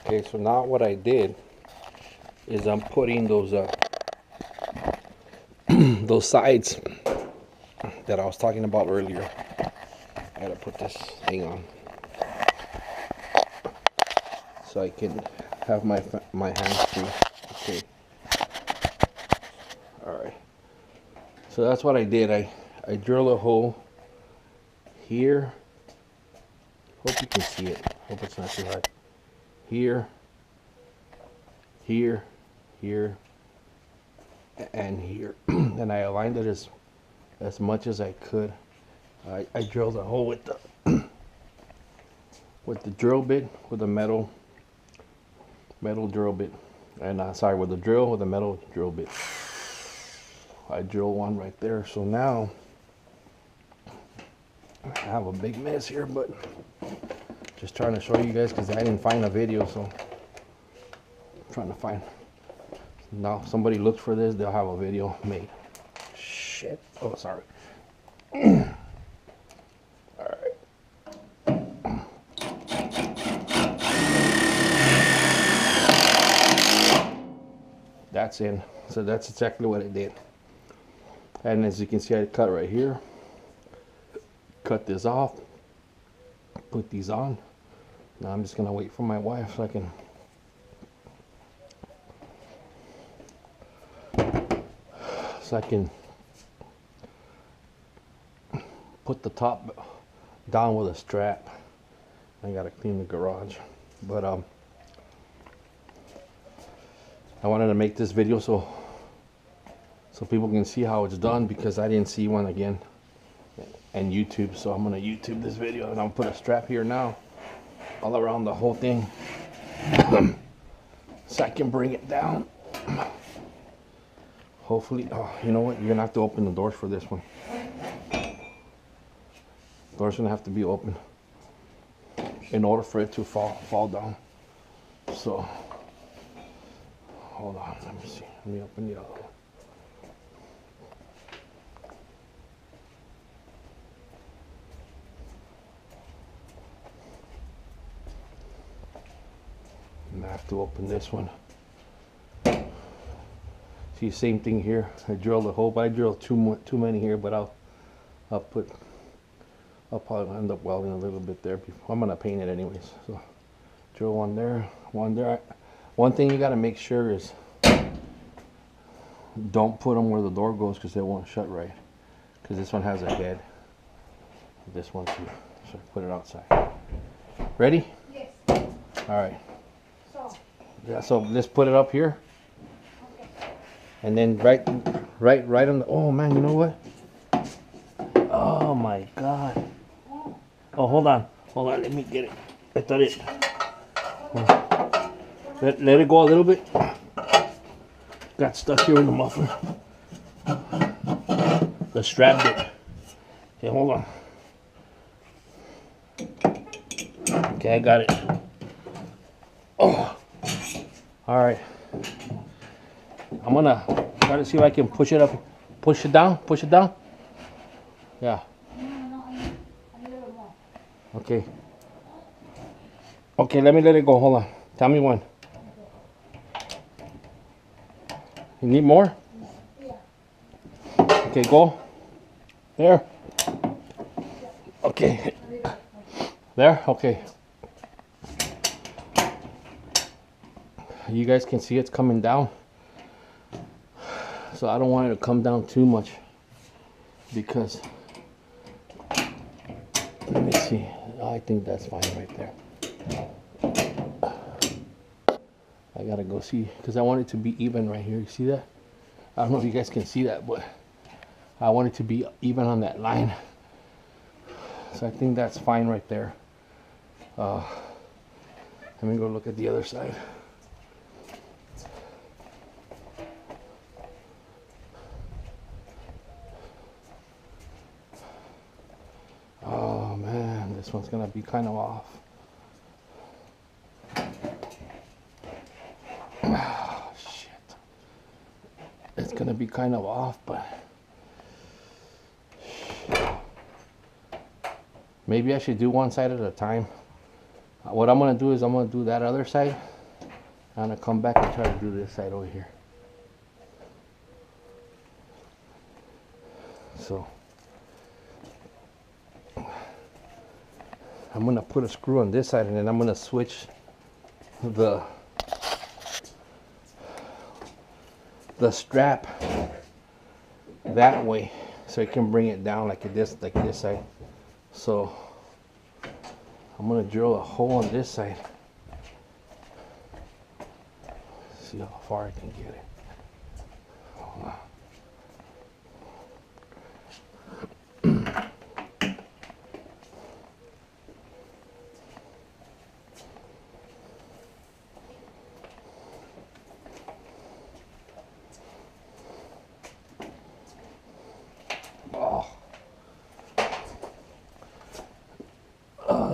Okay, so now what I did is I'm putting those those sides that I was talking about earlier. I gotta put this thing on so I can have my hands free. Okay. All right. So that's what I did. I drilled a hole here. Hope you can see it. Hope it's not too high. Here, here, here, and here. And I aligned it as much as I could. I drilled a hole with the with the drill bit, with a metal drill bit, and sorry, with the drill, with a metal drill bit. I drill one right there. So now I have a big mess here, but just trying to show you guys because I didn't find a video, so I'm trying to find. Now if somebody looks for this, they'll have a video made. Shit. Oh, sorry. Alright. That's in. So that's exactly what I did. And as you can see, I cut right here. Cut this off. Put these on. Now I'm just gonna wait for my wife so I can put the top down with a strap. I gotta clean the garage, but I wanted to make this video so people can see how it's done, because I didn't see one again and YouTube. So I'm gonna YouTube this video, and I'll put a strap here now all around the whole thing so I can bring it down. Hopefully, oh, you know what? You're gonna have to open the doors for this one. Doors gonna have to be open in order for it to fall down. So hold on, let me see. Let me open the other one. I have to open this one. See, same thing here. I drilled a hole, but I drilled too many here. But I'll probably end up welding a little bit there. I'm gonna paint it anyways. So drill one there, one there. One thing you gotta make sure is don't put them where the door goes, because they won't shut right. Because this one has a head. This one too. So put it outside. Ready? Yes. All right. So. Yeah. So let's put it up here. And then right on the, oh man, you know what? Oh my God. Oh, hold on, let me get it. I thought it, let it go a little bit. Got stuck here in the muffler. The strap bit. Okay, hold on. Okay, I got it. Oh, all right. I'm gonna try to see if I can push it up, push it down. Yeah. Okay. Okay, let me let it go. Hold on. Tell me when. You need more? Okay, go. There. Okay. There? Okay. You guys can see it's coming down. So I don't want it to come down too much, because let me see. I think that's fine right there. I gotta go see, because I want it to be even right here. You see that? I don't know if you guys can see that, but I want it to be even on that line. So I think that's fine right there. Let me go look at the other side. Oh man, this one's gonna be kind of off. Oh shit. It's gonna be kind of off, but maybe I should do one side at a time. What I'm gonna do is I'm gonna do that other side. I'm gonna come back and try to do this side over here. So I'm gonna put a screw on this side, and then I'm gonna switch the strap that way, so it can bring it down like this side. So I'm gonna drill a hole on this side. See how far I can get it. Hold on.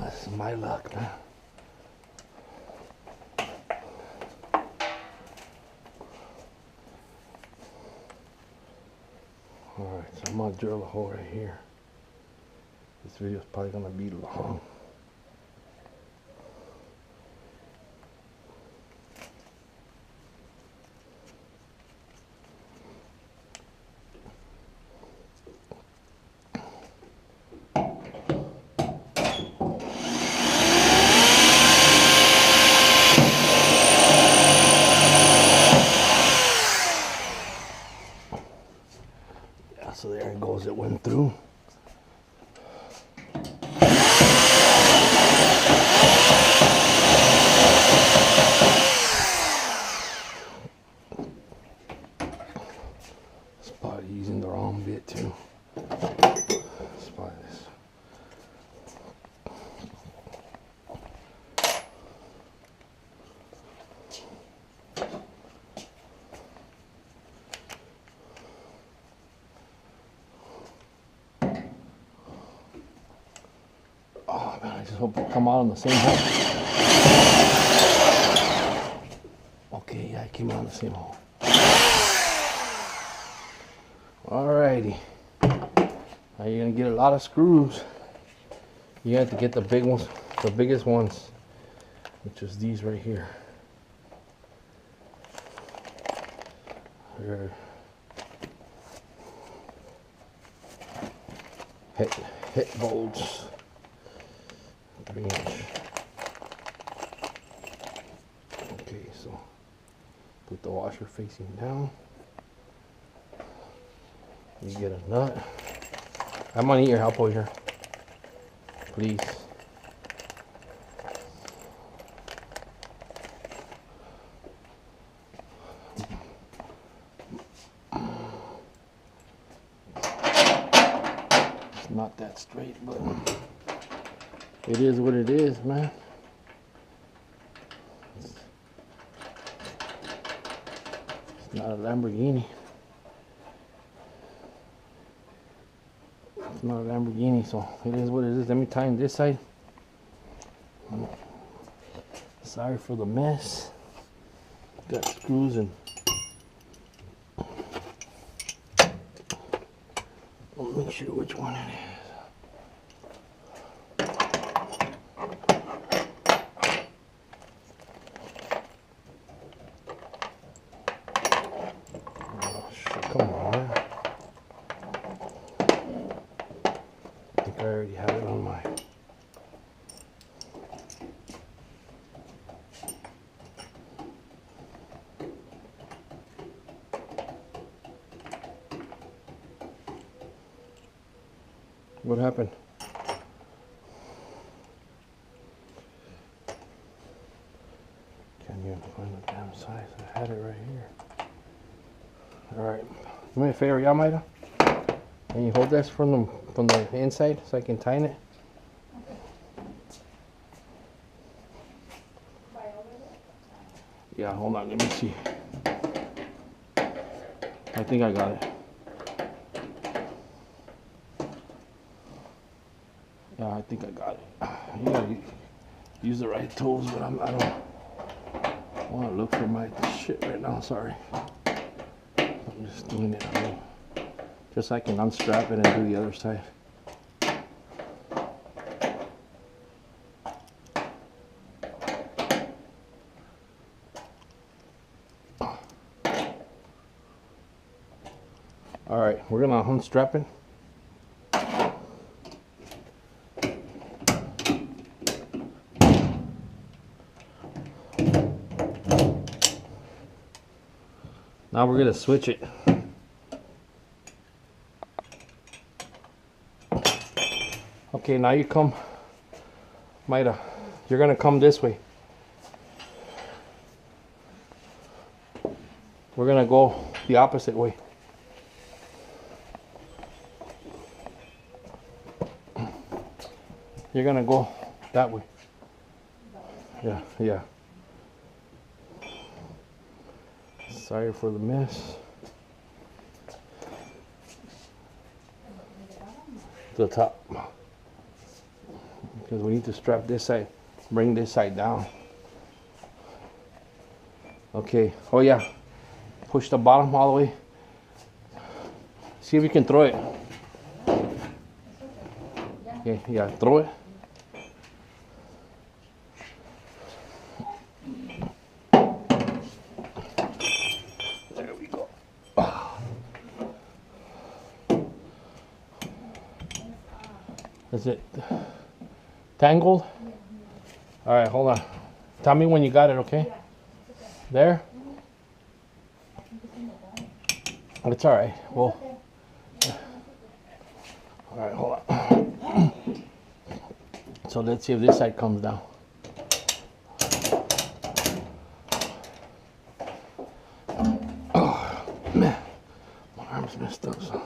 This is my luck, man. Alright, so I'm gonna drill a hole right here. This video is probably gonna be long. So there it goes, it went through. It's probably using the wrong bit too. Let's buy this. Oh man, I just hope it come out on the same hole. Okay, yeah, it came out on the same hole. Alrighty. Now you're gonna get a lot of screws. You have to get the big ones, the biggest ones, which is these right here. They're hit bolts. 3-inch. Okay, so put the washer facing down. You get a nut. I'm gonna need your help over here, please. It's not that straight, but it is what it is, man. It's not a Lamborghini. It's not a Lamborghini, so it is what it is. Let me tighten this side. Sorry for the mess. Got screws and I'll make sure which one it is. Come on, man. I think I already have it on my. What happened? Can't even find the damn size. I had it right here. Alright, do me a favor, Yamaida. Can you hold this from the inside so I can tighten it? Yeah, hold on, let me see. I think I got it. Yeah, I think I got it. You gotta use the right tools, but I don't want to look for my shit right now, sorry. I'm just doing it alone. Just so I can unstrap it and do the other side. All right, we're gonna unstrap it. Now we're gonna switch it. Okay, now you come, Maida, you're gonna come this way. We're gonna go the opposite way. You're gonna go that way. Yeah, yeah. Sorry for the mess. To the top. Because we need to strap this side, bring this side down. Okay, oh yeah. Push the bottom all the way. See if you can throw it. Okay, yeah, throw it. There we go. Is it tangled? All right, hold on. Tell me when you got it, okay? There? It's all right. Well, all right, hold on. So let's see if this side comes down. Oh, man, my arm's messed up. So.